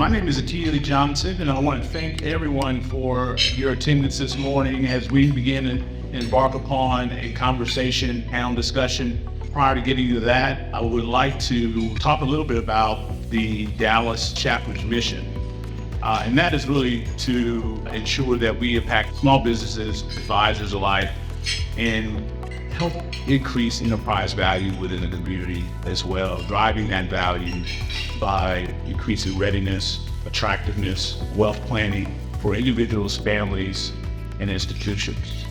My name is Akili Johnson, and I want to thank everyone for your attendance this morning as we begin to embark upon a conversation, panel discussion. Prior to getting to that, I would like to talk a little bit about the Dallas chapter's mission. And that is really to ensure that we impact small businesses, advisors alike, and help increase enterprise value within the community as well, driving that value by increasing readiness, attractiveness, wealth planning for individuals, families, and institutions.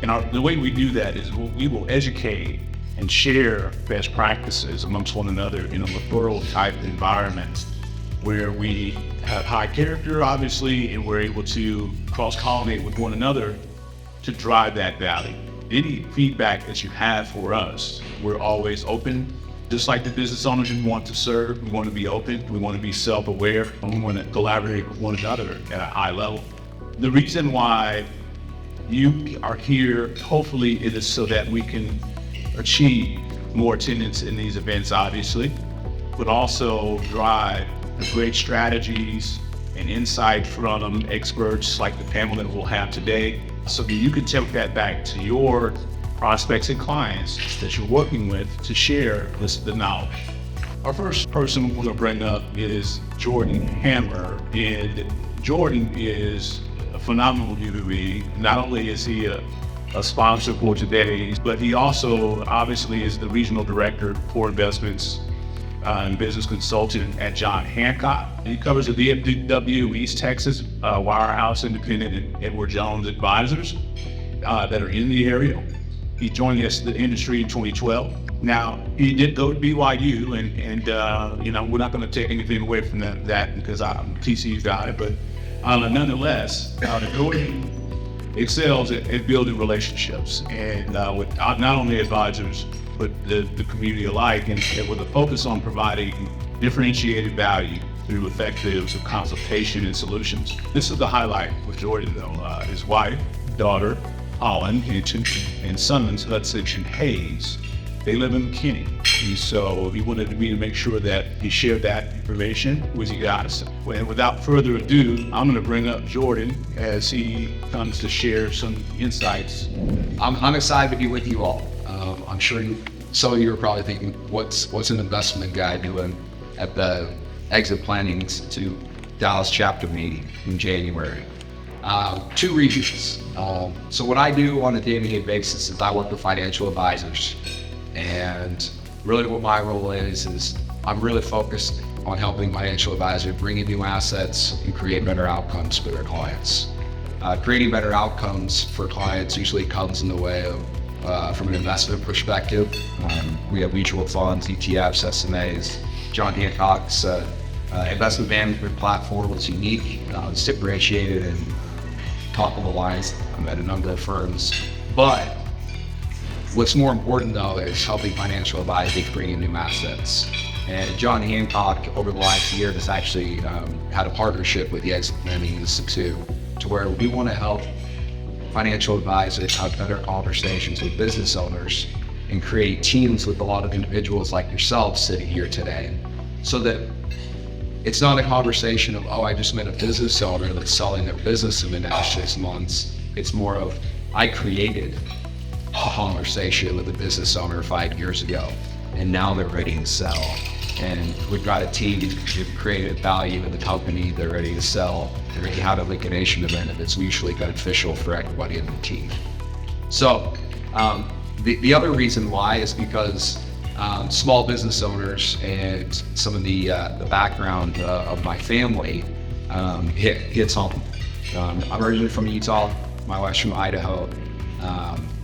And the way we do that is we will educate and share best practices amongst one another in a referral type environment where we have high character, obviously, and we're able to cross-pollinate with one another to drive that value. Any feedback that you have for us, we're always open. Just like the business owners we want to serve, we want to be open, we want to be self-aware, and we want to collaborate with one another at a high level. The reason why you are here, hopefully, it is so that we can achieve more attendance in these events, obviously, but also drive the great strategies and insight from experts like the panel that we'll have today, so that you can take that back to your prospects and clients that you're working with to share the knowledge. Our first person we're going to bring up is Jordan Hammer, and Jordan is a phenomenal UVB. Not only is he a sponsor for today, but he also obviously is the regional director for investments and business consultant at John Hancock. He covers the DFW East Texas, Wirehouse Independent, and Edward Jones advisors that are in the area. He joined the industry in 2012. Now, he did go to BYU, and we're not going to take anything away from that because I'm a TCU guy, but nonetheless, Jordan excels at building relationships and with not only advisors, but the community alike, and with a focus on providing differentiated value through effective consultation and solutions. This is the highlight with Jordan, though. His wife, daughter, Holland, and sons, Hudson and Hayes, they live in McKinney. And so he wanted me to make sure that he shared that information with you guys. And without further ado, I'm going to bring up Jordan as he comes to share some insights. I'm excited to be with you all. I'm sure some of you are probably thinking, what's an investment guy doing at the Exit Planning Institute Dallas chapter meeting in January? Two reasons. So what I do on a day-to-day basis is I work with financial advisors, and really what my role is I'm really focused on helping financial advisors bring in new assets and create better outcomes for their clients. Creating better outcomes for clients usually comes in the way of from an investment perspective. We have mutual funds, ETFs, SMAs. John Hancock's investment management platform is unique. It's differentiated and top of the lines at a number of firms. But what's more important, though, is helping financial advisors bring in new assets. And John Hancock, over the last year, has actually had a partnership with the Exit Planning Institute to where we want to help financial advisors have better conversations with business owners and create teams with a lot of individuals like yourself sitting here today, so that it's not a conversation of, I just met a business owner that's selling their business in the next 6 months. It's more of, I created a conversation with a business owner 5 years ago, and now they're ready to sell. And we've got a team who've created value in the company, they're ready to sell. They already had a liquidation event, and it's mutually beneficial for everybody in the team. So the other reason why is because small business owners and some of the background of my family hits home. I'm originally from Utah, my wife's from Idaho.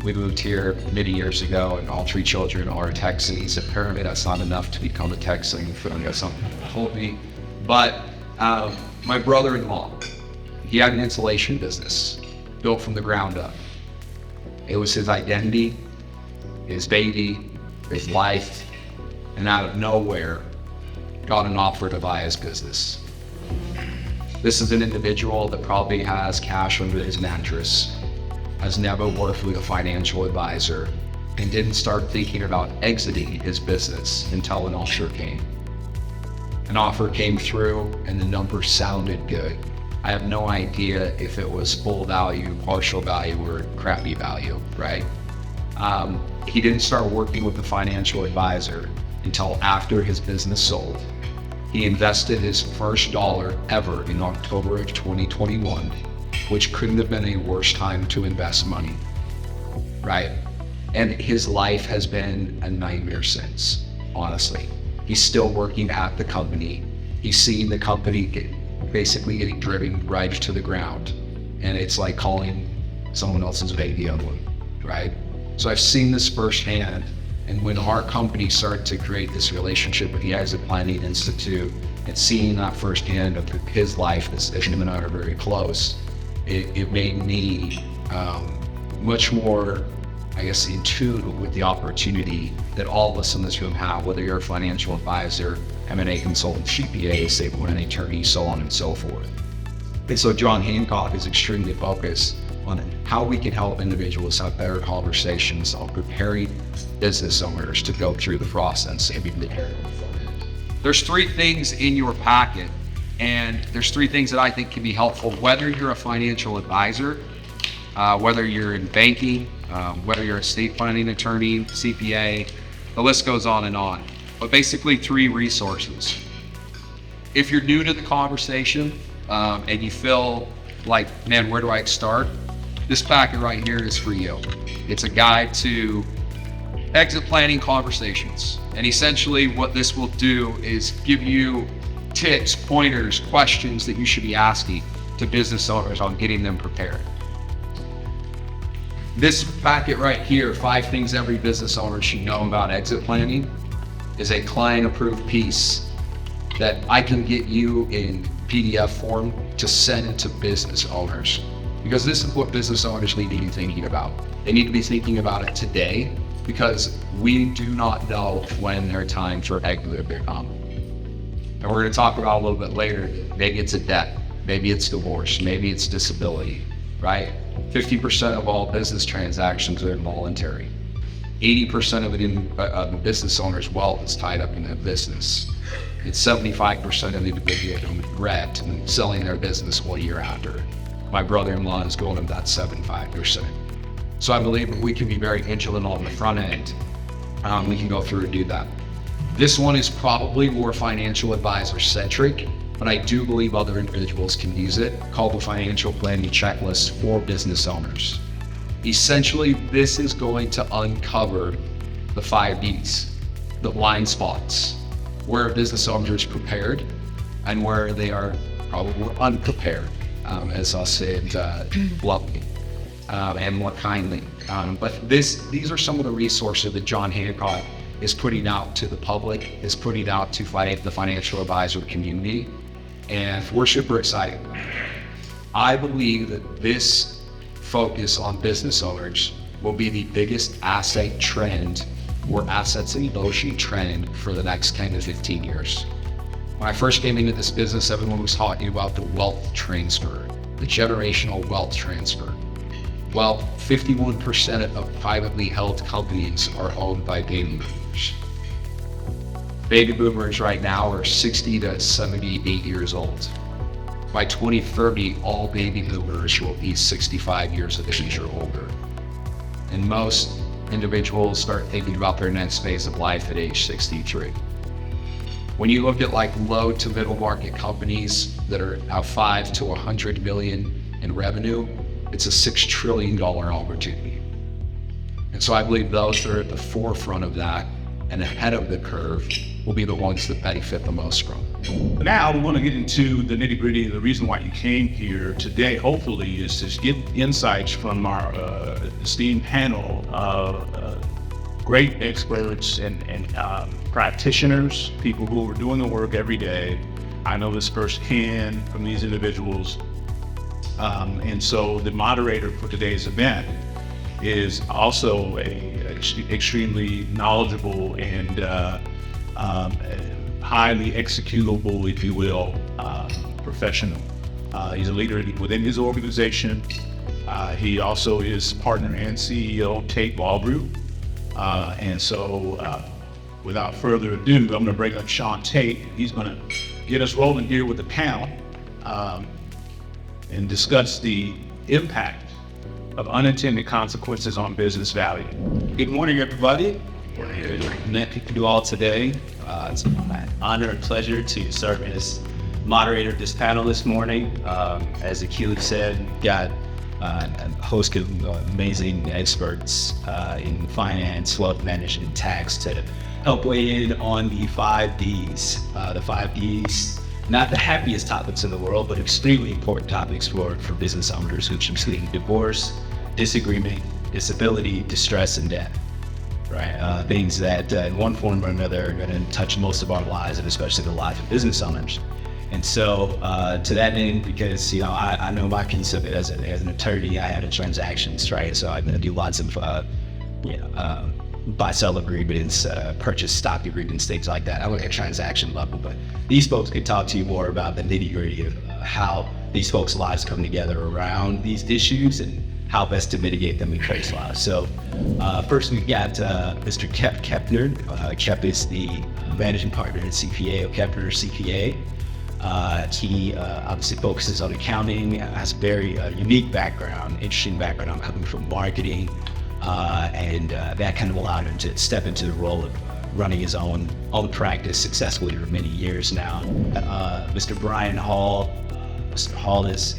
We moved here many years ago, and all 3 children are Texans. Apparently that's not enough to become a Texan, something told me. But my brother-in-law, he had an insulation business built from the ground up. It was his identity, his baby, his life, and out of nowhere, got an offer to buy his business. This is an individual that probably has cash under his mattress, has never worked with a financial advisor, and didn't start thinking about exiting his business until an offer came. an offer came through and the number sounded good. I have no idea if it was full value, partial value, or crappy value, right? He didn't start working with a financial advisor until after his business sold. He invested his first dollar ever in October of 2021, which couldn't have been a worse time to invest money, right? And his life has been a nightmare since, honestly. He's still working at the company. He's seeing the company basically getting driven right to the ground. And it's like calling someone else's baby ugly, right? So I've seen this firsthand. And when our company started to create this relationship with the Exit Planning Institute and seeing that firsthand of his life as him and I are very close, it made me much more, I guess, in tune with the opportunity that all of us in this room have, whether you're a financial advisor, M&A consultant, CPA, an attorney, so on and so forth. And so John Hancock is extremely focused on how we can help individuals have better conversations on preparing business owners to go through the process and be prepared. There's 3 things in your packet, and there's 3 things that I think can be helpful, whether you're a financial advisor, whether you're in banking, whether you're a estate planning attorney, CPA, the list goes on and on. But basically 3 resources. If you're new to the conversation and you feel like, man, where do I start? This packet right here is for you. It's a guide to exit planning conversations. And essentially what this will do is give you tips, pointers, questions that you should be asking to business owners on getting them prepared. This packet right here, 5 things every business owner should know about exit planning, is a client-approved piece that I can get you in PDF form to send to business owners. Because this is what business owners need to be thinking about. They need to be thinking about it today, because we do not know when their time for exit will come. And we're going to talk about a little bit later, maybe it's a debt, maybe it's divorce, maybe it's disability, right? 50% of all business transactions are involuntary. 80% of a business owner's wealth is tied up in their business. It's 75% of the individuals who regret and selling their business 1 year after. My brother-in-law is going to that 75%. So I believe that we can be very vigilant on the front end. We can go through and do that. This one is probably more financial advisor centric, but I do believe other individuals can use it, called the Financial Planning Checklist for Business Owners. Essentially, this is going to uncover the 5 B's, the blind spots, where a business owner is prepared and where they are probably unprepared, as I said bluntly, and more kindly. But these are some of the resources that John Hancock is putting out to the public, is putting out to the financial advisor community, and we're super excited. I believe that this focus on business owners will be the biggest asset trend or assets in motion trend for the next 10 to 15 years. When I first came into this business, everyone was talking about the wealth transfer, the generational wealth transfer. Well, 51% of privately held companies are owned by baby boomers. Baby boomers right now are 60 to 78 years old. By 2030, all baby boomers will be 65 years of age or older. And most individuals start thinking about their next phase of life at age 63. When you look at like low to middle market companies that are now 5 to 100 million in revenue, it's a $6 trillion opportunity. And so I believe those that are at the forefront of that and ahead of the curve will be the ones that benefit the most from. Now we want to get into the nitty-gritty. The reason why you came here today, hopefully, is to get insights from our esteemed panel of great experts and practitioners, people who are doing the work every day. I know this firsthand from these individuals. And so the moderator for today's event is also a extremely knowledgeable and highly executable, if you will, professional. He's a leader within his organization. He also is partner and CEO of Tate Law Group. And so without further ado, I'm going to bring up Sean Tate. He's going to get us rolling here with the panel and discuss the impact of unintended consequences on business value. Good morning, everybody. Met people do all today. It's my honor and pleasure to serve as moderator of this panel this morning. As Akili said, we've got a host of amazing experts in finance, wealth management, tax to help weigh in on the 5 Ds. The 5 Ds, not the happiest topics in the world, but extremely important topics for business owners, which include divorce, disagreement, disability, distress, and death. Right, things that in one form or another are going to touch most of our lives, and especially the lives of business owners. And so, to that end, because I know my piece of it as an attorney, I handle transactions, right? So I do lots of buy-sell agreements, purchase stock agreements, things like that. I look at transaction level, but these folks could talk to you more about the nitty-gritty of how these folks' lives come together around these issues and how best to mitigate them in case law. So first we've got Mr. Kep Kepner. Kep is the managing partner at CPA Kepner CPA. He obviously focuses on accounting, has a very unique background, interesting background. I'm coming from marketing, and that kind of allowed him to step into the role of running his own practice successfully for many years now. Mr. Bryan Hall. Mr. Hall is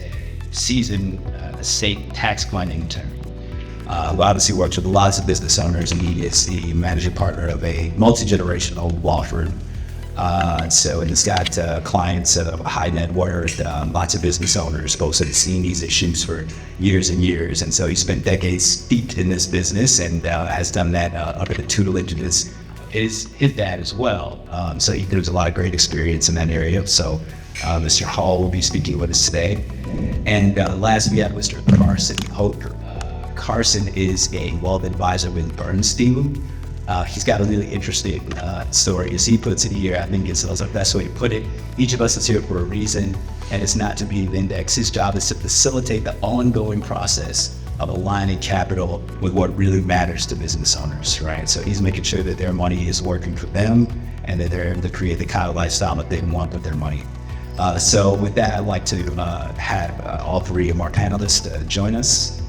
seasoned state tax planning attorney. Who obviously works with lots of business owners, and he is the managing partner of a multi-generational law firm. So he's got clients of high net worth, lots of business owners, folks that have seen these issues for years and years. And so he spent decades steeped in this business and has done that under the tutelage of his dad as well. So there's a lot of great experience in that area. So Mr. Hall will be speaking with us today. And last we have Mr. Carson Hoker. Carson is a wealth advisor with Bernstein. He's got a really interesting story. As he puts it here, I think it's the best way to put it. Each of us is here for a reason, and it's not to be the index. His job is to facilitate the ongoing process of aligning capital with what really matters to business owners, right? So he's making sure that their money is working for them and that they're able to create the kind of lifestyle that they want with their money. So with that, I'd like to have all three of our panelists join us.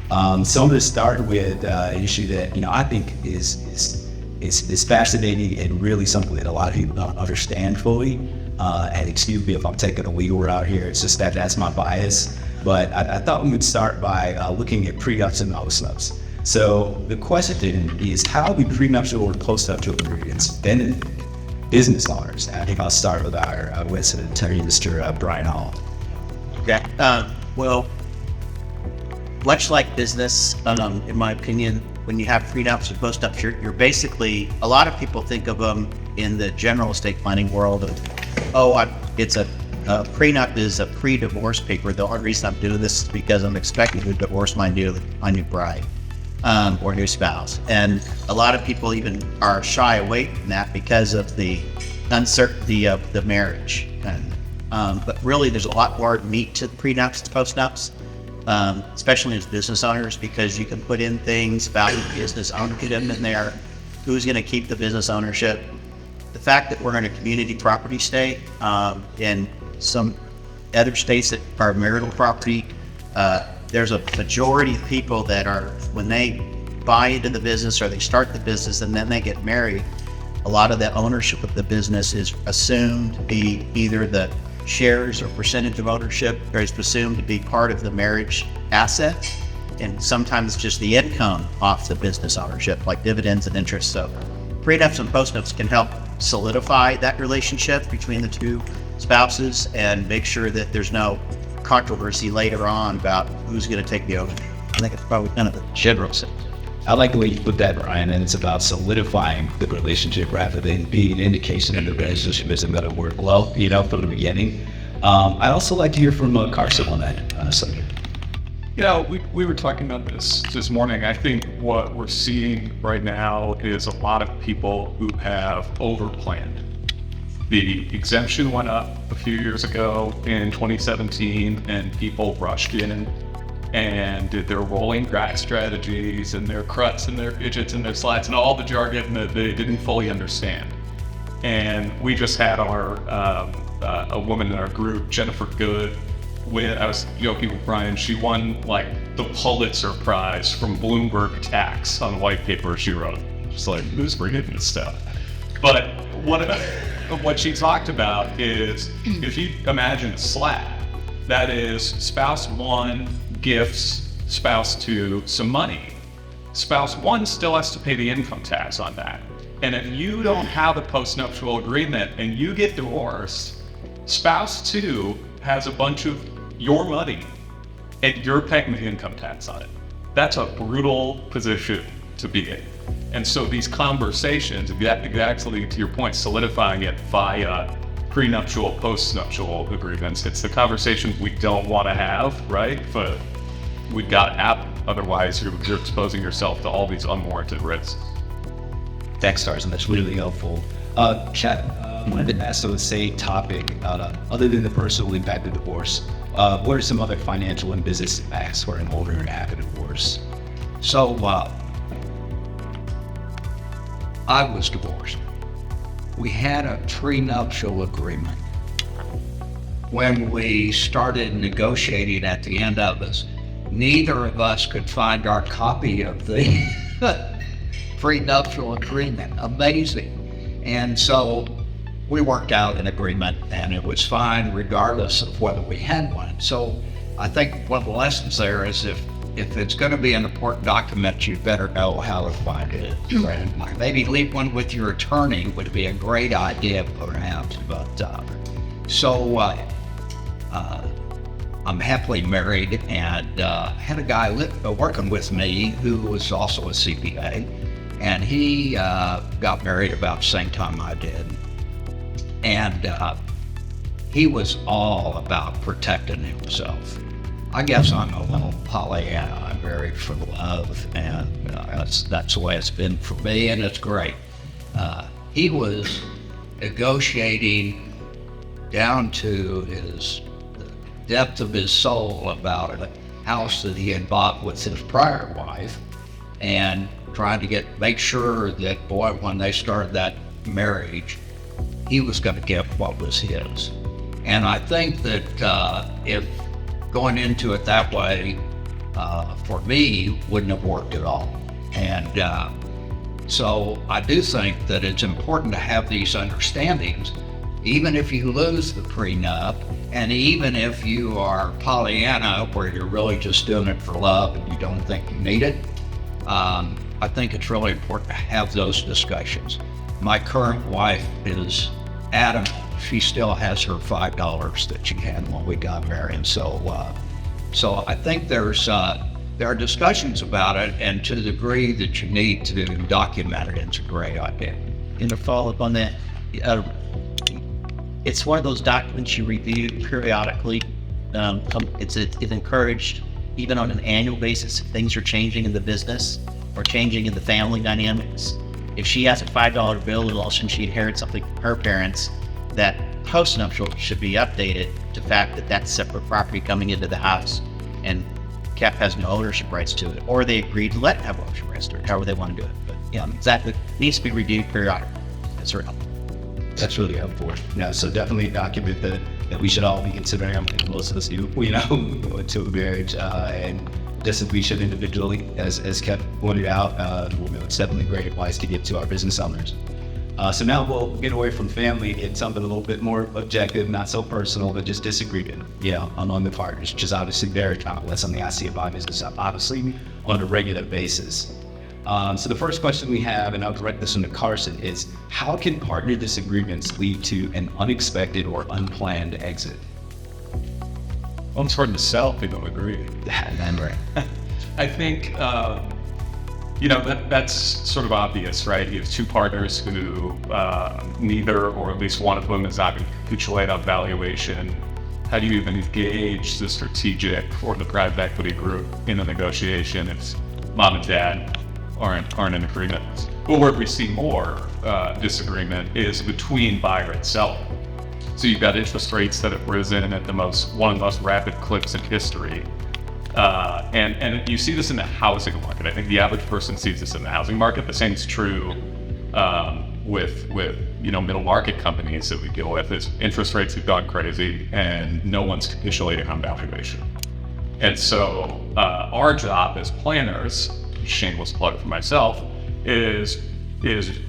So I'm going to start with an issue that I think is fascinating and really something that a lot of people don't understand fully. And excuse me if I'm taking a legal route here. It's just that's my bias. But I thought we would start by looking at prenups and post-nups. So the question is, how do prenuptial or post-nuptial agreements benefit business owners? And I think I'll start with our resident attorney, Mr. Bryan Hall. Okay. Well, much like business, in my opinion, when you have prenups and post-nups, you're basically, a lot of people think of them in the general estate planning world of, it's a prenup is a pre-divorce paper. The only reason I'm doing this is because I'm expecting to divorce my new bride or new spouse. And a lot of people even are shy away from that because of the uncertainty of the marriage. But really, there's a lot more meat to the prenups and post-nups. Especially as business owners, because you can put in things about the business owner, get them in there, who's going to keep the business ownership. The fact that we're in a community property state, in some other states that are marital property, there's a majority of people that are, when they buy into the business or they start the business and then they get married, a lot of the ownership of the business is assumed to be either the shares or percentage of ownership, or is presumed to be part of the marriage asset, and sometimes just the income off the business ownership, like dividends and interest. So prenups and postnups can help solidify that relationship between the two spouses and make sure that there's no controversy later on about who's going to take the ownership. I think it's probably kind of the general sense. I like the way you put that, Brian, and it's about solidifying the relationship rather than being an indication that the relationship isn't going to work well, from the beginning. I'd also like to hear from Carson on that subject. We were talking about this morning. I think what we're seeing right now is a lot of people who have overplanned. The exemption went up a few years ago in 2017, and people rushed in and did their rolling crack strategies and their cruts and their fidgets and their slides and all the jargon that they didn't fully understand. And we just had our a woman in our group, Jennifer Good. I was joking with Brian. She won like the Pulitzer Prize from Bloomberg Tax on white paper she wrote. Just like, who's reading this stuff? But what she talked about is, if you imagine a slab, that is spouse one gifts spouse two some money. Spouse one still has to pay the income tax on that. And if you don't have a postnuptial agreement and you get divorced, spouse two has a bunch of your money and you're paying the income tax on it. That's a brutal position to be in. And so these conversations, exactly to your point, solidifying it via prenuptial, postnuptial agreements, it's the conversations we don't want to have, right? But we've got to have, otherwise you're exposing yourself to all these unwarranted risks. Thanks, Carson. That's really helpful. Chat, I wanted to ask on the same topic, other than the personal impact of divorce, what are some other financial and business impacts for an older and after divorce? So, I was divorced. We had a prenuptial agreement. When we started negotiating at the end of this, neither of us could find our copy of the prenuptial agreement. Amazing. And so we worked out an agreement and it was fine regardless of whether we had one. So I think one of the lessons there is if it's going to be an important document, you better know how to find it. Right? Maybe leave one with your attorney would be a great idea perhaps. But I'm happily married and had a guy working with me who was also a CPA, and he got married about the same time I did. And he was all about protecting himself. I guess I'm a little Pollyanna. I'm married for love, and that's the way it's been for me, and it's great. He was negotiating down to the depth of his soul about a house that he had bought with his prior wife, and trying to make sure that, boy, when they started that marriage, he was going to get what was his. And I think that if going into it that way, for me, wouldn't have worked at all. And so I do think that it's important to have these understandings, even if you lose the prenup, and even if you are Pollyanna, where you're really just doing it for love and you don't think you need it. I think it's really important to have those discussions. My current wife is adamant. She still has her $5 that she had when we got married. So I think there are discussions about it, and to the degree that you need to document it, it's a great idea. And to follow up on that, it's one of those documents you review periodically. It's encouraged even on an annual basis if things are changing in the business or changing in the family dynamics. If she has a $5 bill and all of a sudden she inherits something from her parents, that post-nuptial should be updated to the fact that that's separate property coming into the house and Kep has no ownership rights to it, or they agreed to let it have ownership rights to it, however they want to do it. But yeah, exactly, it needs to be reviewed periodically. That's right. That's really helpful. Yeah, so definitely a document that we should all be considering. I'm thinking most of us do, go into a marriage, and just we should individually, as Kep pointed out, it's definitely great advice to give to our business owners. So now we'll get away from family and get something a little bit more objective, not so personal, but just disagreement, among the partners, which is obviously very common. That's something I see in my business, obviously, on a regular basis. So the first question we have, and I'll direct this one to Carson, is how can partner disagreements lead to an unexpected or unplanned exit? Well, it's hard to sell if they don't agree. Right. I think, that's sort of obvious, right? You have two partners who neither, or at least one of them, is not going to capitulate on valuation. How do you even engage the strategic or the private equity group in a negotiation if mom and dad aren't in agreement? But where we see more disagreement is between buyer and seller. So you've got interest rates that have risen at one of the most rapid clips in history. And you see this in the housing market. I think the average person sees this in the housing market. The same is true with middle market companies that we deal with. Is interest rates have gone crazy and no one's capitulating on valuation. And so our job as planners, shameless plug for myself, is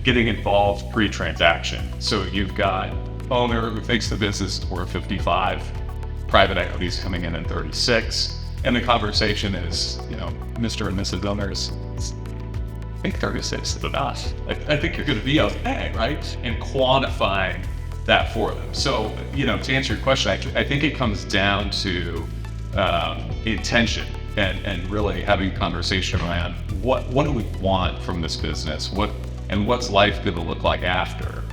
getting involved pre-transaction. So you've got owner who thinks the business is worth 55, private equity's coming in 36, and the conversation is, Mr. and Mrs. Owners, I think 36 is enough. I think you're going to be okay, right? And quantifying that for them. So, to answer your question, I think it comes down to intention and really having a conversation around what do we want from this business? What's life going to look like after?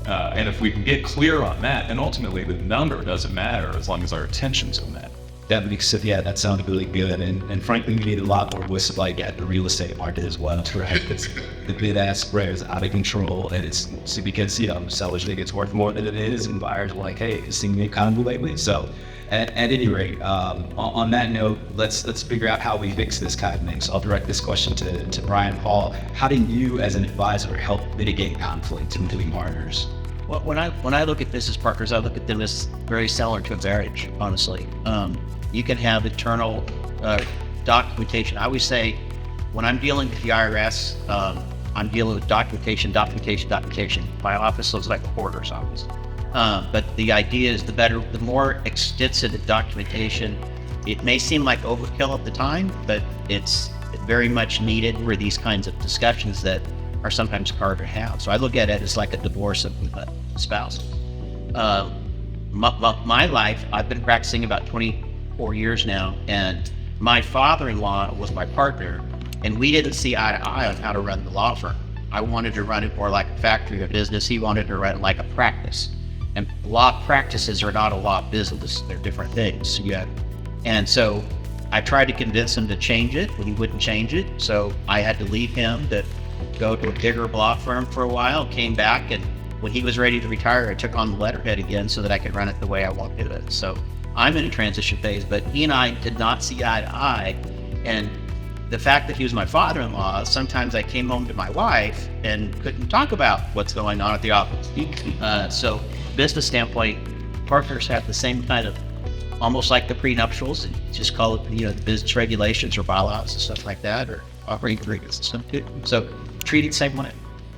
And if we can get clear on that, and ultimately the number doesn't matter as long as our attention's on that. That makes sense. Yeah, that sounds really good. And frankly, we need a lot more whistle like at the real estate market as well, right? Because the bid-ask spread is out of control, and it's because sellers think it's worth more than it is, and buyers are like, hey, it's seeing the economy lately. So, at any rate, on that note, let's figure out how we fix this kind of thing. So I'll direct this question to Bryan Hall. How do you, as an advisor, help mitigate conflict between partners? Well, when I look at business partners, I look at them as very similar to a marriage, honestly. You can have internal documentation. I always say, when I'm dealing with the IRS, I'm dealing with documentation. My office looks like a hoarder's office. But the idea is the more extensive the documentation, it may seem like overkill at the time, but it's very much needed for these kinds of discussions that are sometimes hard to have. So I look at it as like a divorce of a spouse. My life, I've been practicing about 24 years now, and my father-in-law was my partner, and we didn't see eye to eye on how to run the law firm. I wanted to run it more like a factory or business. He wanted to run it like a practice. And law practices are not a law business. They're different things. And so I tried to convince him to change it, but he wouldn't change it. So I had to leave him to go to a bigger law firm for a while, came back, and when he was ready to retire, I took on the letterhead again so that I could run it the way I wanted it. So I'm in a transition phase, but he and I did not see eye to eye. And the fact that he was my father-in-law, sometimes I came home to my wife and couldn't talk about what's going on at the office. So business standpoint, partners have the same kind of, almost like the prenuptials, just call it, the business regulations or bylaws and stuff like that, or operating agreements and stuff too. So treat it the same way.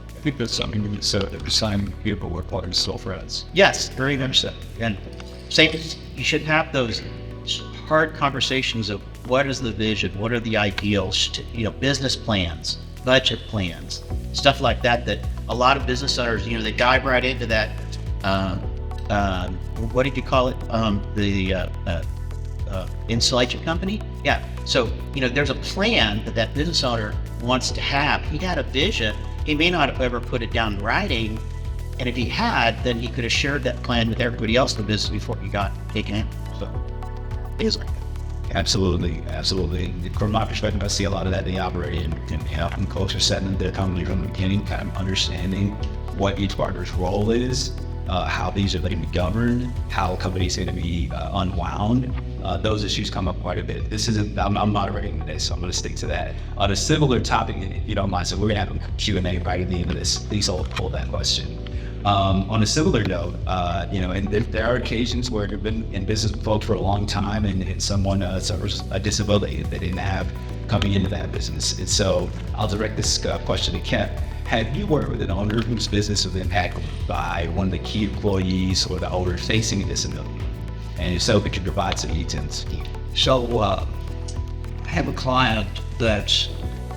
I think that's something you said every time people were partners, still friends. Yes, very much so. And same, you should have those hard conversations of what is the vision, what are the ideals, business plans, budget plans, stuff like that, that a lot of business owners, they dive right into that, what did you call it? The installation company? Yeah. So, there's a plan that business owner wants to have. He had a vision. He may not have ever put it down in writing. And if he had, then he could have shared that plan with everybody else in the business before he got taken in. So it is like that. Absolutely. From my perspective, I see a lot of that in the operating and culture setting the company from the beginning, kind of understanding what each partner's role is, how these are going to be governed, how companies are going to be unwound. Those issues come up quite a bit. I'm moderating today, so I'm going to stick to that. On a similar topic, if you don't mind, so we're going to have a Q&A right at the end of this. Please hold that question. On a similar note, and there are occasions where they've been in business with folks for a long time, and someone suffers a disability that they didn't have coming into that business. And so I'll direct this question to Kep. Have you worked with an owner whose business was impacted by one of the key employees or the owner facing a disability? And if so, we can provide some details. So I have a client that's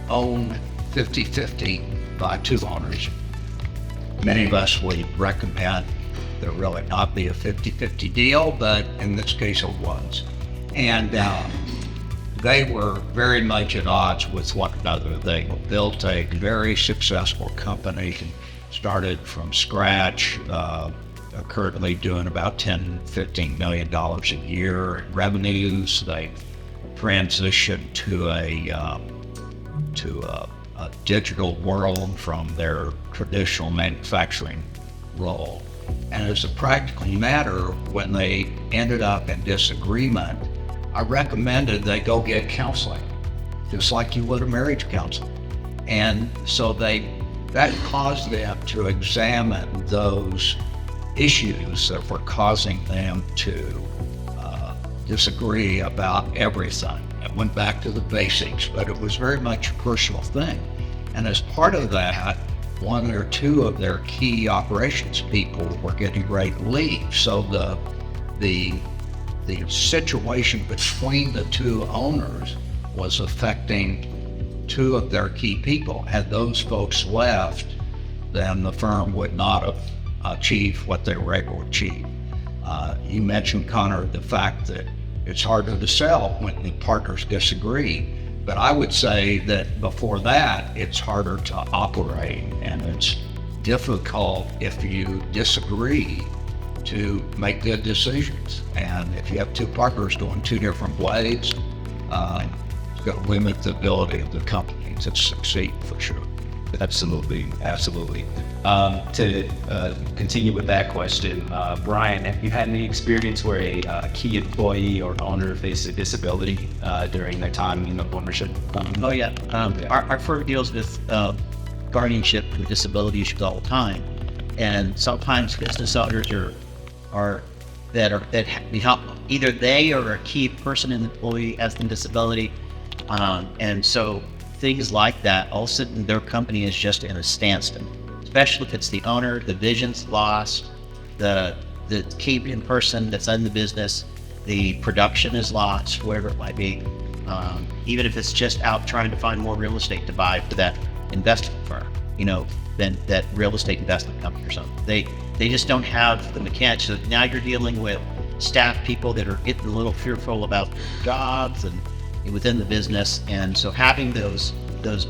owned 50-50 by two owners. Many of us would recommend there really not be a 50-50 deal, but in this case it was. And they were very much at odds with one another. They built a very successful company, started from scratch, currently doing about $10-15 million a year in revenues. They transitioned to a digital world from their traditional manufacturing role. And as a practical matter, when they ended up in disagreement, I recommended they go get counseling, just like you would a marriage counselor. And so that caused them to examine those issues that were causing them to disagree about everything. It went back to the basics, but it was very much a personal thing. And as part of that, one or two of their key operations people were getting ready to leave. So the situation between the two owners was affecting two of their key people. Had those folks left, then the firm would not have achieved what they were able to achieve. You mentioned, Connor, the fact that it's harder to sell when the partners disagree, but I would say that before that, it's harder to operate, and it's difficult if you disagree to make good decisions. And if you have two partners going two different ways, it's going to limit the ability of the company to succeed for sure. Absolutely. To continue with that question, Brian, have you had any experience where a key employee or owner faced a disability during their time in ownership? Oh yeah. Our firm deals with guardianship and disability issues all the time, and sometimes business owners either they or a key person in the employee has a disability, and so things like that, all of a sudden their company is just in a standstill. Especially if it's the owner, the vision's lost, the key person that's in the business, the production is lost, wherever it might be. Even if it's just out trying to find more real estate to buy for that investment firm, then that real estate investment company or something. They just don't have the mechanics. So now you're dealing with staff people that are getting a little fearful about jobs and within the business. And so having those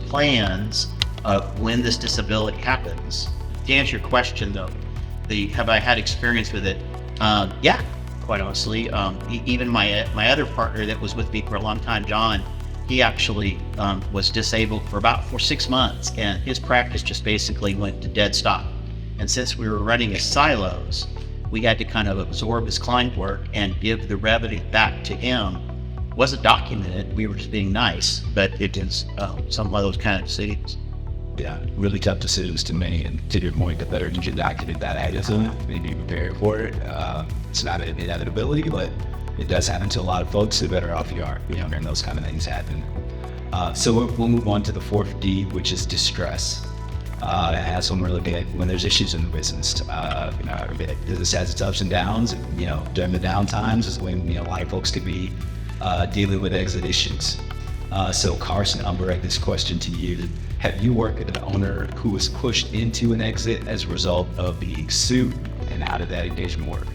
plans of when this disability happens. To answer your question though, have I had experience with it? Yeah, quite honestly. Even my other partner that was with me for a long time, John, he actually was disabled for 6 months, and his practice just basically went to dead stop. And since we were running as silos, we had to kind of absorb his client work and give the revenue back to him. It wasn't documented, we were just being nice, but it is some of those kind of decisions. Yeah, really tough decisions to make, and to your point, the better you can document that ahead of time, maybe prepare for it. It's not an inevitability, but it does happen to a lot of folks. The better off you are, when those kind of things happen. So we'll move on to the fourth D, which is distress. As when we're looking at when there's issues in the business, business has its ups and downs. And, during the down times is when a lot of folks could be dealing with exit issues. So Carson, I'll direct this question to you. Have you worked with an owner who was pushed into an exit as a result of being sued, and how did that engagement work?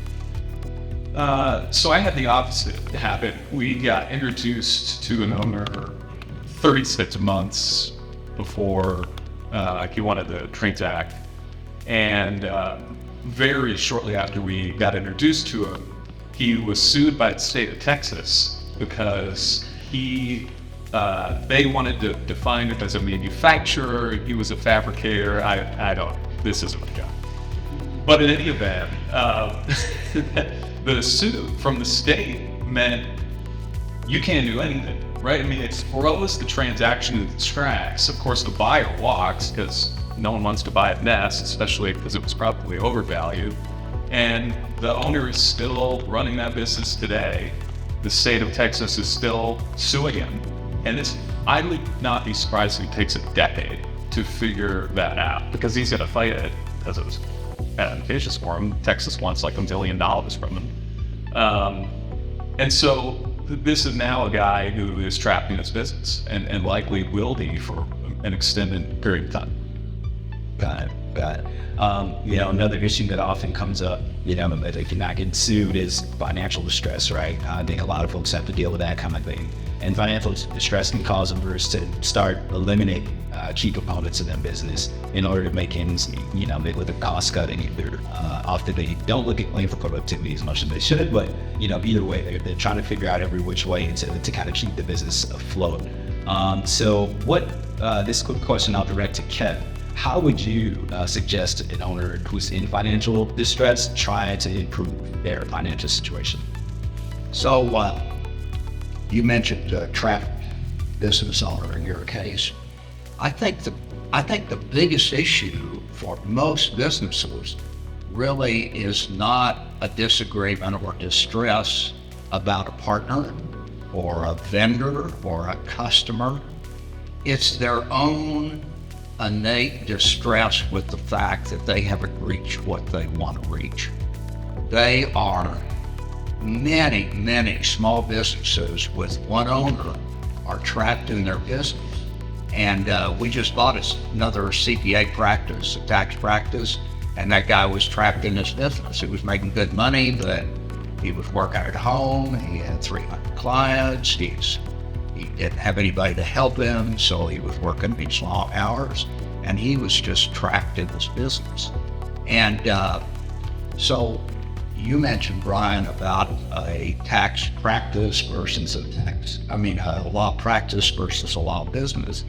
So I had the opposite happen. We got introduced to an owner 36 months before he wanted to transact, and very shortly after we got introduced to him, he was sued by the state of Texas because they wanted to define it as a manufacturer. He was a fabricator. This isn't my job. But in any event, the suit from the state meant you can't do anything, right? I mean, it throws the transaction in its tracks. Of course, the buyer walks because no one wants to buy a mess, especially because it was probably overvalued. And the owner is still running that business today. The state of Texas is still suing him. And I would not be surprised if it takes a decade to figure that out, because he's going to fight it because it was advantageous for him. Texas wants like $1 billion from him. And so this is now a guy who is trapped in his business and likely will be for an extended period of time. Got it. Another issue that often comes up, that if you're not getting sued, is financial distress, right? I think a lot of folks have to deal with that kind of thing. And financial distress can cause owners to start eliminating key components of their business in order to make ends meet. They look at cost cutting. Often they don't look at claim for productivity as much as they should, but either way, they're trying to figure out every which way to kind of keep the business afloat. So this quick question I'll direct to Kep. How would you suggest an owner who's in financial distress try to improve their financial situation? So you mentioned traffic business owner in your case. I think the biggest issue for most businesses really is not a disagreement or distress about a partner or a vendor or a customer. It's their own innate distress with the fact that they haven't reached what they want to reach. They are many small businesses with one owner are trapped in their business. And we just bought another CPA practice, a tax practice, and that guy was trapped in his business. He was making good money, but he was working at home. He had 300 clients. He didn't have anybody to help him, so he was working these long hours, and he was just trapped in his business. And so you mentioned, Brian, about a tax practice versus a law practice versus a law business.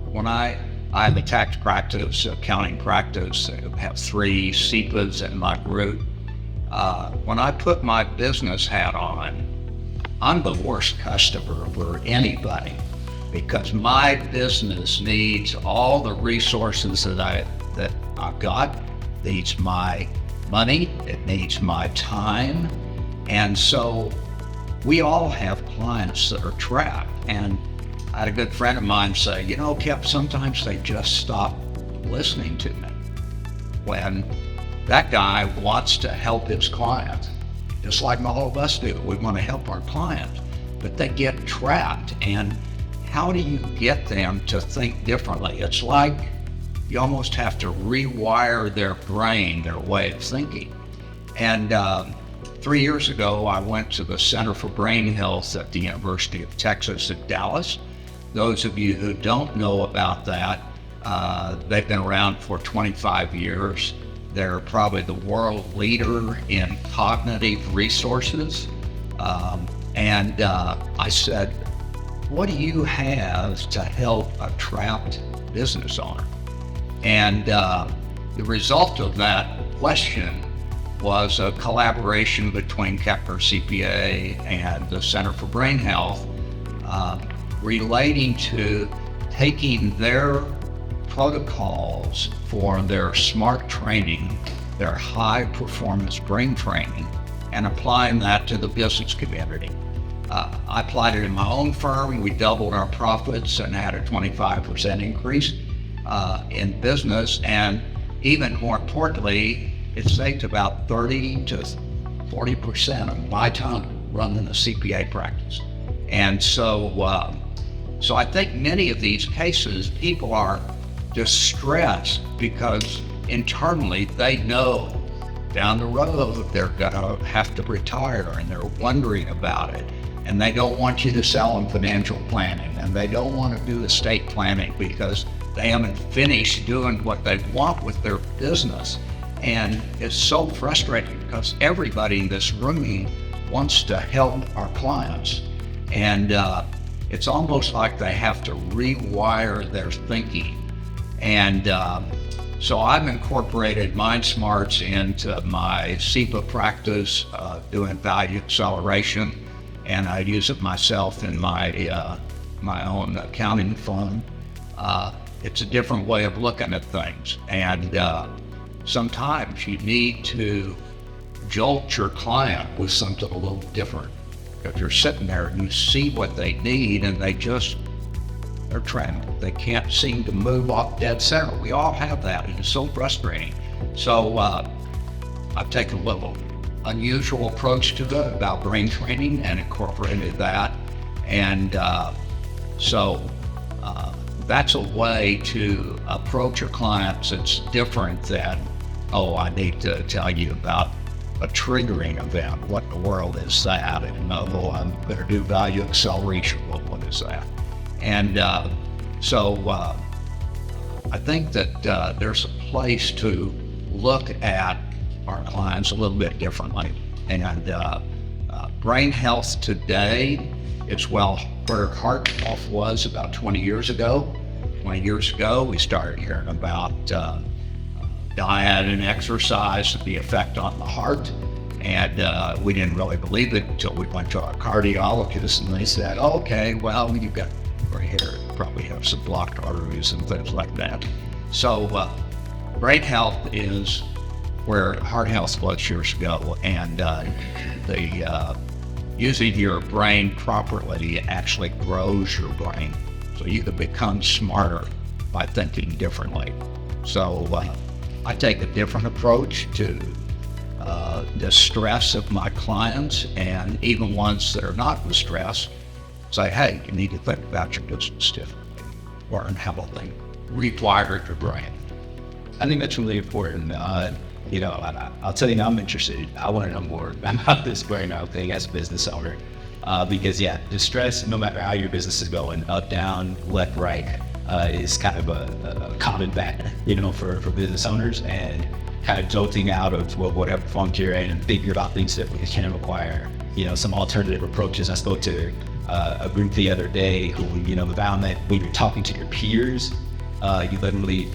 When I have a tax practice, accounting practice, I have 3 CPAs in my group. When I put my business hat on, I'm the worst customer for anybody because my business needs all the resources that I've got. It needs my money, it needs my time. And so we all have clients that are trapped. And I had a good friend of mine say, Kep, sometimes they just stop listening to me. When that guy wants to help his client, just like all of us do. We want to help our clients, but they get trapped. And how do you get them to think differently? It's like you almost have to rewire their brain, their way of thinking. And 3 years ago, I went to the Center for Brain Health at the University of Texas at Dallas. Those of you who don't know about that, they've been around for 25 years. They're probably the world leader in cognitive resources. And I said, what do you have to help a trapped business owner? And the result of that question was a collaboration between Kepner CPA and the Center for Brain Health relating to taking their protocols for their SMART training, their high performance brain training, and applying that to the business community. I applied it in my own firm. We doubled our profits and had a 25% increase in business. And even more importantly, it saved about 30 to 40% of my time running a CPA practice. And so, so I think many of these cases, people are distressed because internally they know down the road they're gonna have to retire and they're wondering about it. And they don't want you to sell them financial planning, and they don't want to do estate planning because they haven't finished doing what they want with their business. And it's so frustrating because everybody in this room wants to help our clients. And it's almost like they have to rewire their thinking. And so I've incorporated Mind Smarts into my CPA practice, doing value acceleration, and I use it myself in my my own accounting firm. It's a different way of looking at things, and sometimes you need to jolt your client with something a little different. If you're sitting there and you see what they need and they're trapped. They can't seem to move off dead center. We all have that, and it's so frustrating. So I've taken a little unusual approach to it about brain training and incorporated that. And so that's a way to approach your clients. It's different than, oh, I need to tell you about a triggering event. What in the world is that? And oh, I'm going to do value acceleration. Well, what is that? And so I think that there's a place to look at our clients a little bit differently. And brain health today is where heart health was about 20 years ago. 20 years ago, we started hearing about diet and exercise and the effect on the heart. And we didn't really believe it until we went to our cardiologist, and they said, okay, well, you've got gray hair, probably have some blocked arteries and things like that. So brain health is where heart health blood sugars go, and using your brain properly actually grows your brain. So you can become smarter by thinking differently. So I take a different approach to the stress of my clients, and even ones that are not distressed, say, hey, you need to think about your business differently, learn how to think, rewire your brain. I think that's really important. I'll tell you, I'm interested. I want to know more about this burnout thing as a business owner. Because the stress, no matter how your business is going, up, down, left, right, is kind of a common fact, for business owners, and kind of jolting out of whatever funk you're in and thinking about things that we can require, some alternative approaches. I spoke to a group the other day who, found that when you're talking to your peers, you literally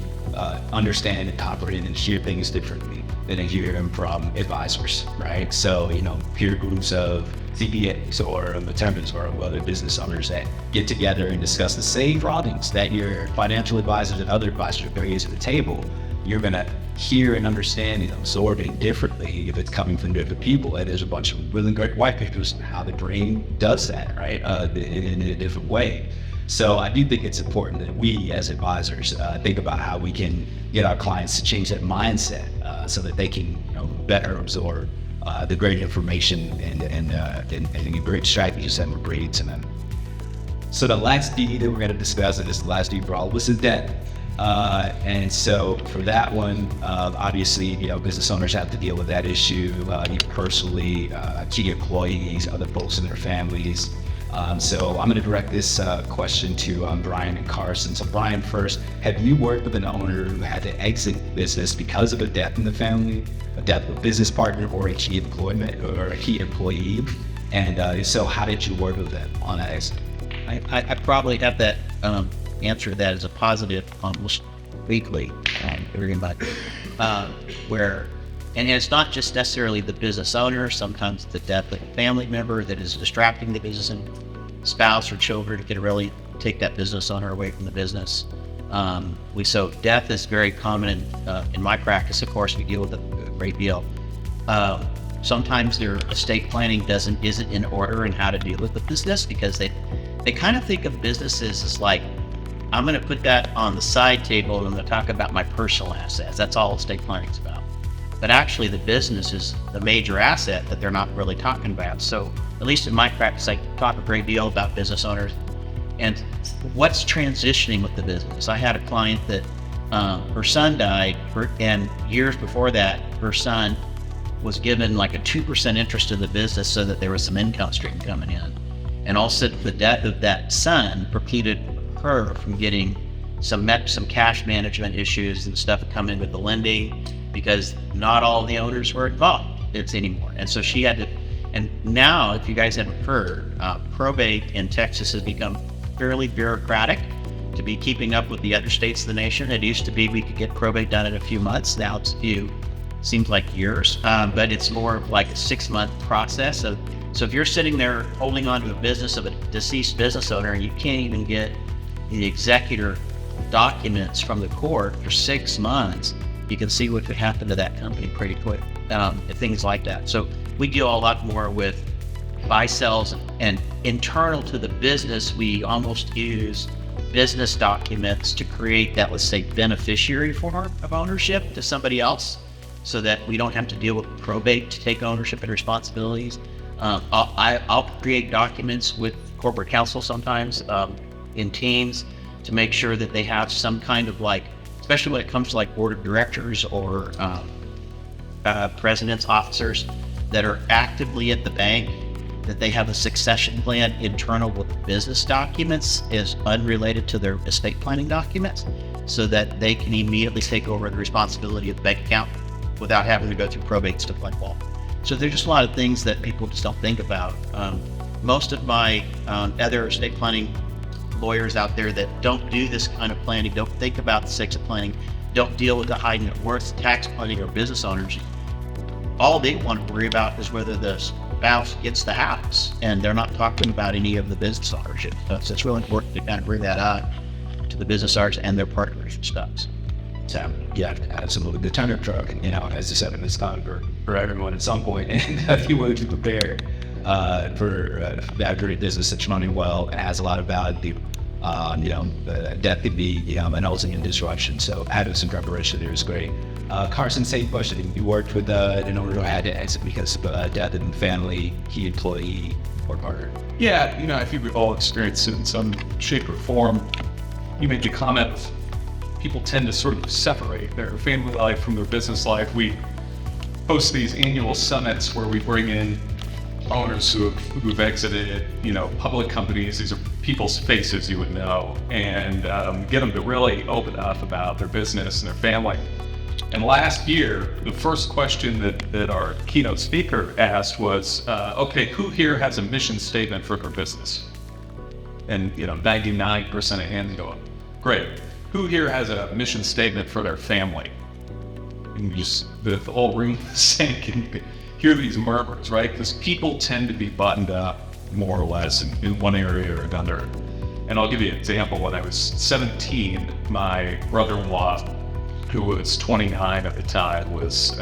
understand and comprehend and hear things differently than you hear them from advisors, right? So, peer groups of CPAs or attorneys or other business owners that get together and discuss the same problems that your financial advisors and other advisors are bringing to the table, you're going to hear and understand and absorb it differently if it's coming from different people. And there's a bunch of really great white papers on how the brain does that, right? In a different way. So I do think it's important that we as advisors think about how we can get our clients to change that mindset so that they can better absorb the great information and the great strategies that we're bringing to them. So the last D that we're going to discuss, and this is the last D for all of us, is debt. And so for that one, obviously, business owners have to deal with that issue, you personally, key employees, other folks in their families. So I'm going to direct this question to Brian and Carson. So Brian, first, have you worked with an owner who had to exit business because of a death in the family, a death of a business partner, or a key employment or a key employee? And so how did you work with them on that exit? I probably have that answer that as a positive almost weekly, where, and it's not just necessarily the business owner, sometimes the death of a family member that is distracting the business, and spouse or children can really take that business owner away from the business. So death is very common in my practice. Of course, we deal with it a great deal. Sometimes their estate planning isn't in order in how to deal with the business, because they kind of think of businesses as like, I'm going to put that on the side table and I'm going to talk about my personal assets. That's all estate planning is about. But actually the business is the major asset that they're not really talking about. So at least in my practice, I talk a great deal about business owners and what's transitioning with the business. I had a client that her son died, and years before that, her son was given like a 2% interest in the business so that there was some income stream coming in. And all of a sudden, the death of that son precluded her from getting some cash management issues and stuff coming with the lending, because not all the owners were involved anymore. And so she had to, and now, if you guys haven't heard, probate in Texas has become fairly bureaucratic to be keeping up with the other states of the nation. It used to be we could get probate done in a few months. Now it's seems like years, but it's more of like a 6-month process. So if you're sitting there holding on to a business of a deceased business owner and you can't even get the executor documents from the court for 6 months, you can see what could happen to that company pretty quick, things like that. So we deal a lot more with buy-sells, and internal to the business, we almost use business documents to create that, let's say, beneficiary form of ownership to somebody else, so that we don't have to deal with probate to take ownership and responsibilities. I'll create documents with corporate counsel sometimes in teams to make sure that they have some kind of, like, especially when it comes to like board of directors or president's officers that are actively at the bank, that they have a succession plan internal with business documents is unrelated to their estate planning documents, so that they can immediately take over the responsibility of the bank account without having to go through probate stuff like that. So there's just a lot of things that people just don't think about. Most of my other estate planning lawyers out there that don't do this kind of planning, don't think about the estate planning, don't deal with the high net worth tax planning or business owners, all they want to worry about is whether the spouse gets the house, and they're not talking about any of the business ownership. So it's really important to kind of bring that out to the business owners and their partners and stuff. So yeah, absolutely. The tender truck, as I said, it's time for everyone at some point, and if you willing to prepare for after a business that's running well and has a lot of value, death could be an ultimate disruption. So having some preparation there is great. Carson, same question. You worked with an owner who had to exit because of death in the family, key employee, or partner. Yeah, I think we've all experienced it in some shape or form. You made the comment, people tend to sort of separate their family life from their business life. We host these annual summits where we bring in owners who've exited, public companies. These are people's faces you would know, and get them to really open up about their business and their family. And last year, the first question that our keynote speaker asked was, okay, who here has a mission statement for their business? And 99% of hands go up. Great. Who here has a mission statement for their family? And the whole room sank, and you could hear these murmurs, right? Because people tend to be buttoned up more or less in one area or another. And I'll give you an example. When I was 17, my brother-in-law, who was 29 at the time, was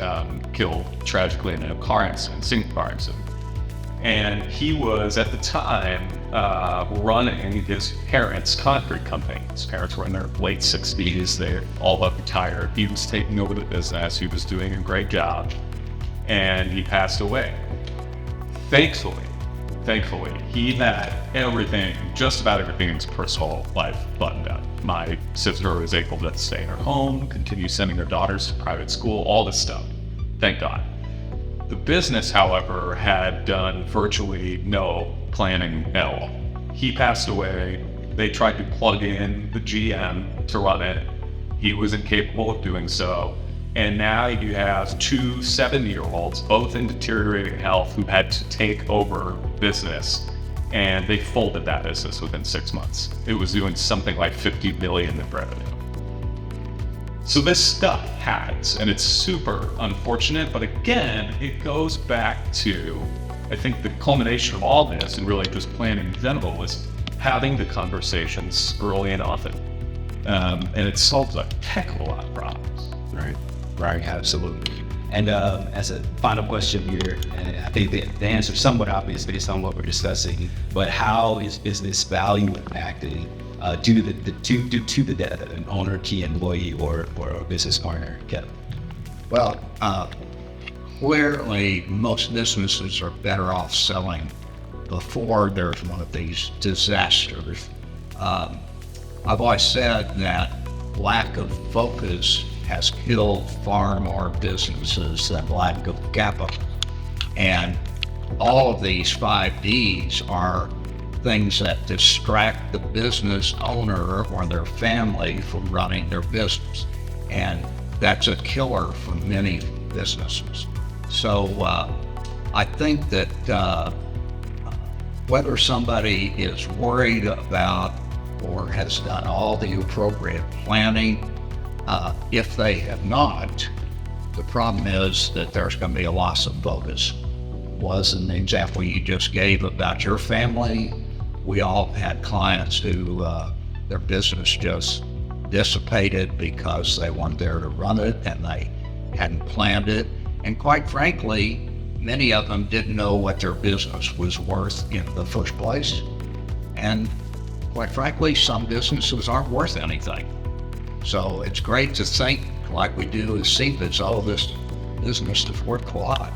killed tragically in a single car accident. And he was, at the time, running his parents' concrete company. His parents were in their late 60s. They all but retired. He was taking over the business. He was doing a great job. And he passed away. Thankfully, he had everything, just about everything in his personal life buttoned up. My sister was able to stay in her home, continue sending her daughters to private school, all this stuff. Thank God. The business, however, had done virtually no planning at all. He passed away. They tried to plug in the GM to run it. He was incapable of doing so. And now you have two 70-year-olds, both in deteriorating health, who had to take over business. And they folded that business within 6 months. It was doing something like $50 million in revenue. So this stuff happens, and it's super unfortunate, but again, it goes back to, I think the culmination of all this, and really just planning in general, is having the conversations early and often. And it solves a heck of a lot of problems. Right, absolutely. And as a final question here, and I think the answer is somewhat obvious based on what we're discussing, but how is business value impacted due to the death of an owner, key employee, or a business partner? Kep? Well, clearly most businesses are better off selling before there's one of these disasters. I've always said that lack of focus has killed far more businesses than lack of capital. And all of these 5 Ds are things that distract the business owner or their family from running their business. And that's a killer for many businesses. So I think that whether somebody is worried about or has done all the appropriate planning, if they have not, the problem is that there's going to be a loss of focus. Was an example you just gave about your family. We all had clients who their business just dissipated because they weren't there to run it and they hadn't planned it. And quite frankly, many of them didn't know what their business was worth in the first place. And quite frankly, some businesses aren't worth anything. So it's great to think like we do as CPAs, oh, this business is worth a lot.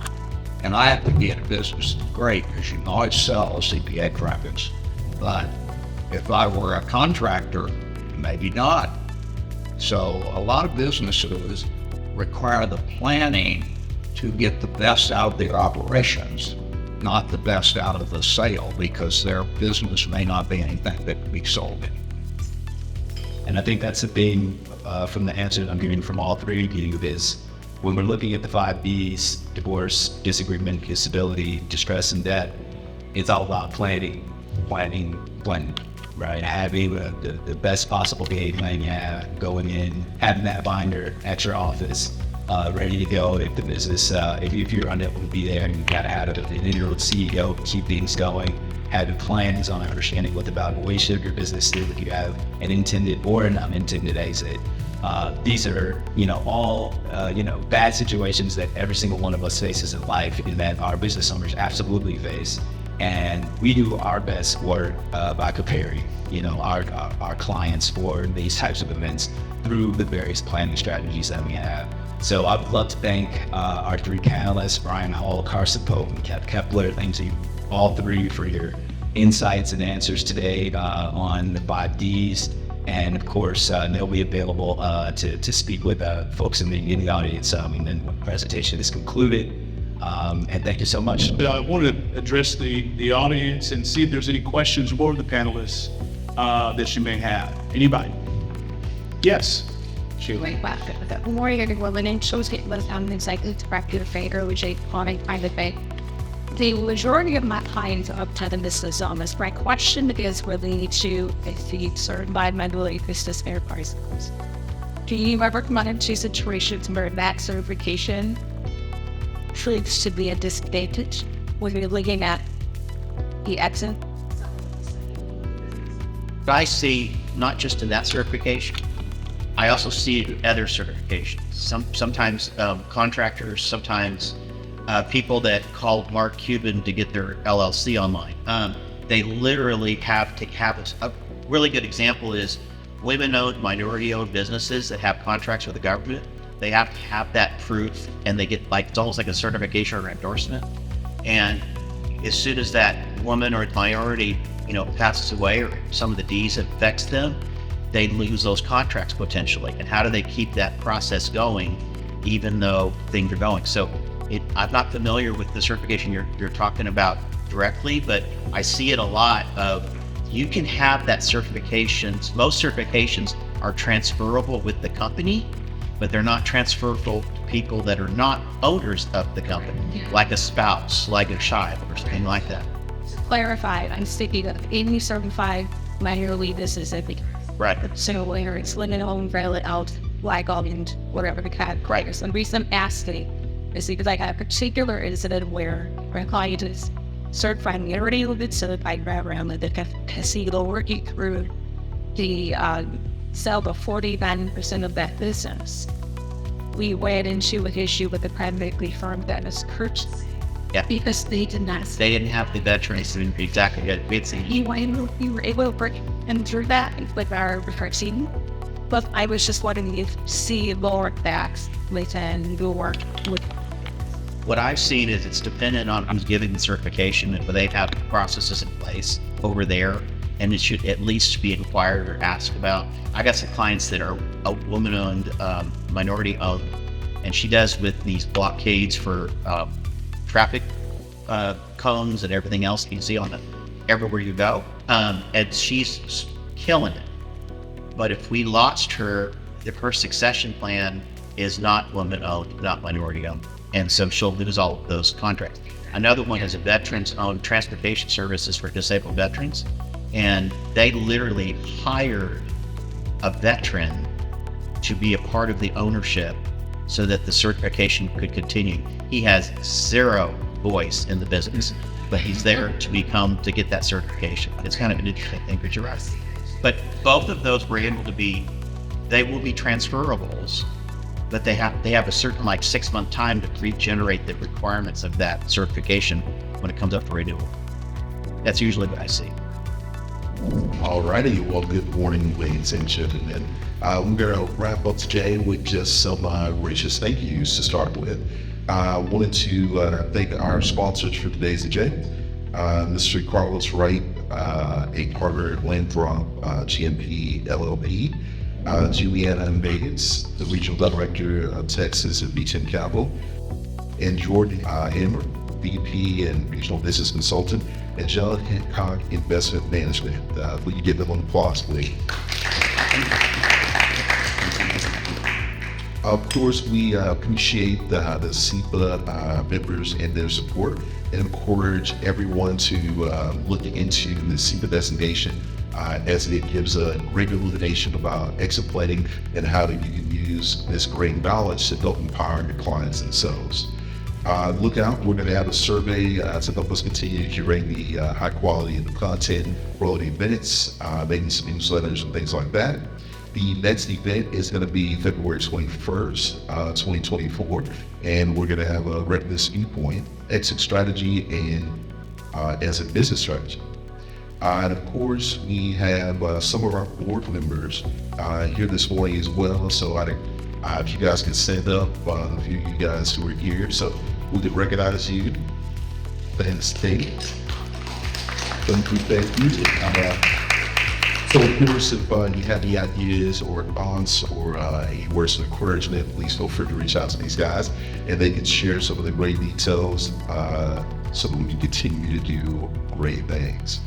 And I have to be in a business that's great because you can always sell CPA credits. But if I were a contractor, maybe not. So a lot of businesses require the planning to get the best out of their operations, not the best out of the sale, because their business may not be anything that can be sold in. And I think that's the thing from the answer that I'm getting from all three of you is when we're looking at the 5 Bs, divorce, disagreement, disability, distress, and debt, it's all about planning, right? Having the best possible game plan you have, going in, having that binder at your office, ready to go. If the business, if you're unable to be there, you gotta have an interim CEO keep things going. Have plans on understanding what the valuation of your business is. If you have an intended or an unintended exit. These are, all, bad situations that every single one of us faces in life and that our business owners absolutely face. And we do our best work by preparing, our clients for these types of events through the various planning strategies that we have. So I would love to thank our three panelists, Bryan Hall, Carson Pope, and Kep Kepner. Thanks to you all three for your insights and answers today on the 5 Ds. And of course, they'll be available to speak with folks in the audience when the presentation is concluded. And thank you so much. I want to address the audience and see if there's any questions for the panelists that you may have. Anybody? Yes. Good morning, everyone. My name is Cheez. I'm an executive director of Fair, which is a private bank. The majority of my clients are up to the business owners. My question is related to the certified mentally business enterprise. Do you ever come into situations where that certification proves to be a disadvantage when you're looking at the exit? I see not just in that certification, I also see it in other certifications. Sometimes contractors, sometimes people that called Mark Cuban to get their LLC online. They literally have to have a really good example is women-owned, minority-owned businesses that have contracts with the government. They have to have that proof, and they get it's almost like a certification or endorsement. And as soon as that woman or minority, passes away, or some of the Ds affects them, they lose those contracts potentially. And how do they keep that process going, even though things are going? So I'm not familiar with the certification you're talking about directly, but I see it a lot of, you can have that certifications. Most certifications are transferable with the company, but they're not transferable to people that are not owners of the company, like a spouse, like a child, or something like that. Clarified, I'm speaking of any certified minority business. Right. So whether it's limited home, valid out, like all and whatever the category is. The reason I'm asking is because I had a particular incident where a client is certified minority limited certified background that the casino working through the sell the 49% of that business. We went into an issue with the private equity firm that was purchasing. Yeah. Because they did not. They didn't have the veterans exactly. You were able to break and through that with our team. But I was just wanting to see more facts within your work. What I've seen is it's dependent on who's giving the certification, but they have processes in place over there, and it should at least be inquired or asked about. I got some clients that are a woman-owned, minority-owned, and she does with these blockades for traffic cones and everything else you see on it everywhere you go, and she's killing it. But if we lost her, if her succession plan is not woman-owned, not minority-owned, and so she'll lose all of those contracts. Another one is a veterans-owned transportation services for disabled veterans, and they literally hired a veteran to be a part of the ownership so that the certification could continue. He has zero voice in the business, but he's there to get that certification. It's kind of an interesting thing, but you're right. But both of those were able to they will be transferables, but they have a certain 6-month time to regenerate the requirements of that certification when it comes up for renewal. That's usually what I see. All righty. Well, good morning, ladies and gentlemen. We're going to wrap up today with just some gracious thank yous to start with. I wanted to thank our sponsors for today's event. Mr. Carlos Wright, a partner at Landrop GMP LLP. Juliana Vegas, the Regional Director of Texas at B10 Capital. And Jordan Emmer, VP and Regional Business Consultant at John Hancock Investment Management. Will you give them an applause, please? Of course, we appreciate the CEPA members and their support, and encourage everyone to look into the CEPA designation as it gives a great illumination about exit planning and how you can use this great knowledge to help empower your clients themselves. Look out, we're going to have a survey to help us continue to curate the high quality of the content, roll the events, making some newsletters and things like that. The next event is going to be February 21st, 2024, and we're going to have a readiness viewpoint, exit strategy, and as a business strategy. And of course, we have some of our board members here this morning as well. So if you guys can stand up, a few of you guys who are here, so we can recognize you. Fantastic. Thank you. So of course, if you have any ideas or thoughts or any words of encouragement, please feel free to reach out to these guys and they can share some of the great details so that we can continue to do great things.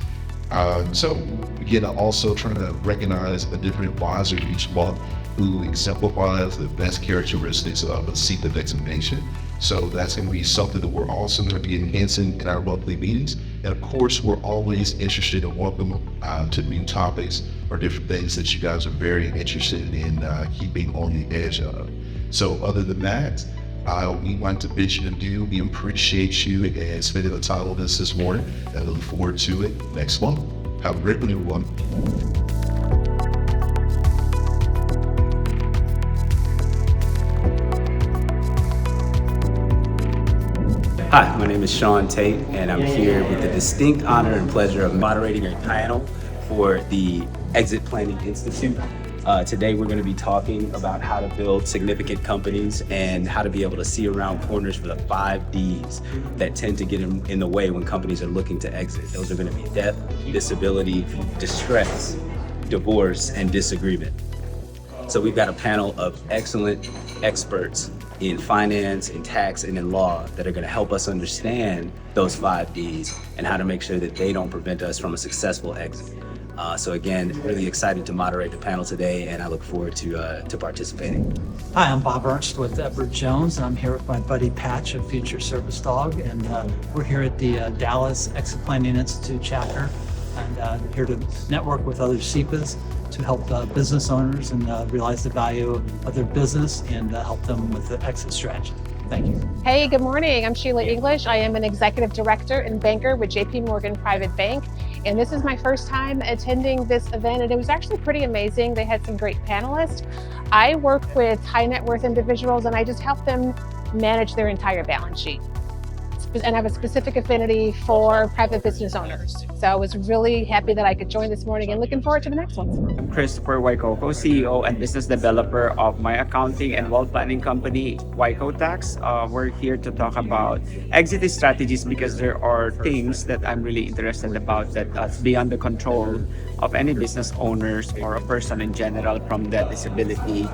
So again, also trying to recognize a different advisor each month who exemplifies the best characteristics of a seat of examination. So that's going to be something that we're also going to be enhancing in our monthly meetings. And of course, we're always interested in welcome to new topics or different things that you guys are very interested in keeping on the edge of. So other than that, we'd like to bid you adieu. We appreciate you and spending the time with us this morning, and look forward to it next month. Have a great one, everyone. Hi, my name is Sean Tate, and I'm here with the distinct honor and pleasure of moderating a panel for the Exit Planning Institute. Today we're going to be talking about how to build significant companies and how to be able to see around corners for the 5 Ds that tend to get in the way when companies are looking to exit. Those are going to be death, disability, distress, divorce, and disagreement. So we've got a panel of excellent experts in finance, in tax, and in law that are going to help us understand those 5 Ds and how to make sure that they don't prevent us from a successful exit. So again, really excited to moderate the panel today, and I look forward to participating. Hi, I'm Bob Ernst with Edward Jones, and I'm here with my buddy Patch of Future Service Dog, and we're here at the Dallas Exit Planning Institute chapter, and here to network with other CPAs to help business owners and realize the value of their business and help them with the exit strategy. Thank you. Hey, good morning. I'm Sheila English. I am an executive director and banker with JP Morgan Private Bank. And this is my first time attending this event, and it was actually pretty amazing. They had some great panelists. I work with high net worth individuals, and I just help them manage their entire balance sheet. And I have a specific affinity for private business owners. So I was really happy that I could join this morning and looking forward to the next one. I'm Christopher Waikoko, CEO and business developer of my accounting and wealth planning company, Waiko Tax. We're here to talk about exit strategies because there are things that I'm really interested about that's beyond the control of any business owners or a person in general from that disability.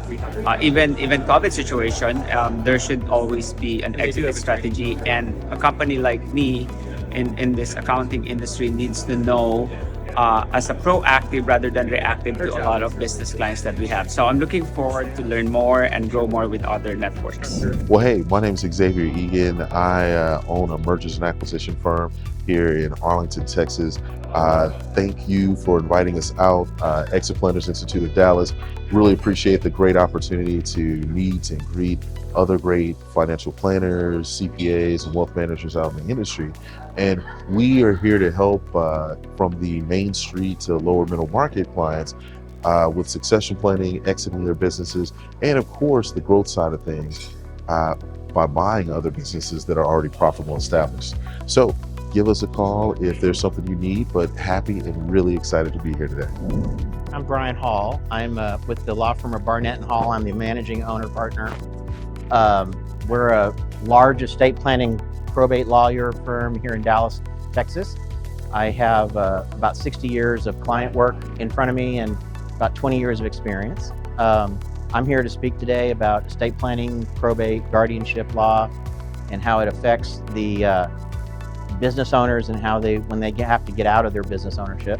Even COVID situation, there should always be an exit strategy, and a company like me in this accounting industry needs to know as a proactive rather than reactive to a lot of business clients that we have. So I'm looking forward to learn more and grow more with other networks. Well, hey, my name is Xavier Egan. I own a mergers and acquisition firm here in Arlington, Texas. Thank you for inviting us out, Exit Planners Institute of Dallas. Really appreciate the great opportunity to meet and greet other great financial planners, CPAs, and wealth managers out in the industry. And we are here to help from the Main Street to lower middle market clients with succession planning, exiting their businesses, and of course, the growth side of things by buying other businesses that are already profitable and established. So give us a call if there's something you need, but happy and really excited to be here today. I'm Bryan Hall. I'm with the law firm of Barnett & Hall. I'm the managing owner partner. We're a large estate planning probate lawyer firm here in Dallas, Texas. I have about 60 years of client work in front of me and about 20 years of experience. I'm here to speak today about estate planning, probate, guardianship law, and how it affects the business owners and how when they have to get out of their business ownership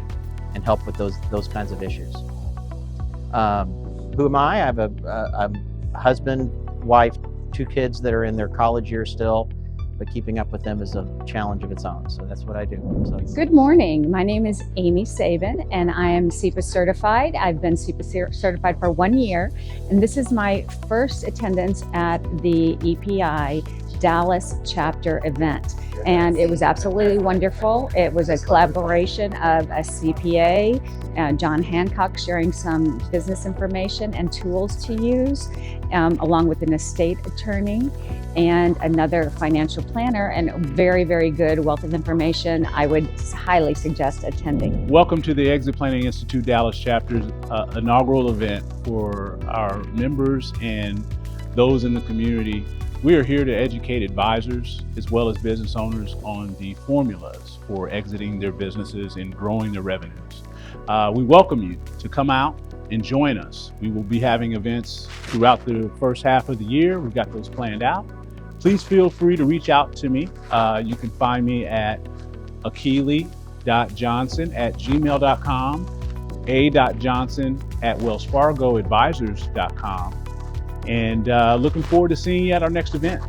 and help with those kinds of issues. Who am I? I have a husband, wife, 2 kids that are in their college years still. but keeping up with them is a challenge of its own. So that's what I do. So Good morning. My name is Amy Sabin, and I am CPA certified. I've been CPA certified for 1 year, and this is my first attendance at the EPI Dallas chapter event. And it was absolutely wonderful. It was a collaboration of a CPA, John Hancock sharing some business information and tools to use, along with an estate attorney and another financial planner, and a very, very good wealth of information. I would highly suggest attending. Welcome to the Exit Planning Institute Dallas chapter's inaugural event for our members and those in the community. We are here to educate advisors as well as business owners on the formulas for exiting their businesses and growing their revenues. We welcome you to come out and join us. We will be having events throughout the first half of the year. We've got those planned out. Please feel free to reach out to me. You can find me at akili.johnson@gmail.com, a.johnson@wellsfargoadvisors.com. And looking forward to seeing you at our next event.